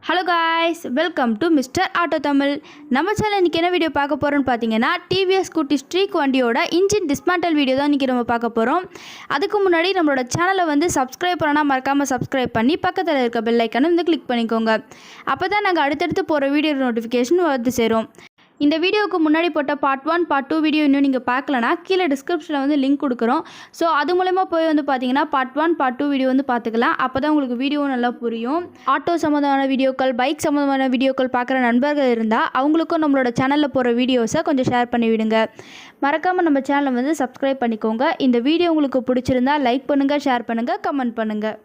Hello guys, welcome to mister auto Tamil. நம்ம channel இன்றைக்கி என்ன வீடியோ பார்க்க போகிறோன்னு பார்த்தீங்கன்னா, டிவிஎஸ் ஸ்கூட்டி ஸ்ட்ரீக் வண்டியோட இன்ஜின் டிஸ்மேண்டல் வீடியோ தான் இன்றைக்கி நம்ம பார்க்க போகிறோம். அதுக்கு முன்னாடி நம்மளோட சேனலை சப்ஸ்கிரைப் பண்ணால் மறக்காமல் சப்ஸ்கிரைப் பண்ணி பக்கத்தில் இருக்க பெல் ஐக்கானை கிளிக் பண்ணிக்கோங்க. அப்போ தான் நாங்கள் அடுத்தடுத்து போகிற வீடியோ நோட்டிஃபிகேஷன் வந்து சேரும். இந்த வீடியோவுக்கு முன்னாடி போட்ட பார்ட் 1 பார்ட் 2 வீடியோ இன்னும் நீங்கள் பார்க்கலனா கீழே டிஸ்கிரிப்ஷனில் லிங்க் கொடுக்குறோம். ஸோ அது மூலமா போய் பார்த்தீங்கன்னா பார்ட் 1 பார்ட் 2 வீடியோ பார்த்துக்கலாம். அப்போ தான் உங்களுக்கு வீடியோ நல்லா புரியும். ஆட்டோ சம்மந்தமான வீடியோக்கள், பைக் சம்மந்தமான வீடியோக்கள் பார்க்குற நண்பர்கள் இருந்தால் அவங்களுக்கும் நம்மளோட சேனலில் போகிற வீடியோஸை கொஞ்சம் ஷேர் பண்ணி விடுங்க. மறக்காமல் நம்ம சேனலை சப்ஸ்கிரைப் பண்ணிக்கோங்க. இந்த வீடியோ உங்களுக்கு பிடிச்சிருந்தா லைக் பண்ணுங்கள், ஷேர் பண்ணுங்கள், கமெண்ட் பண்ணுங்கள்.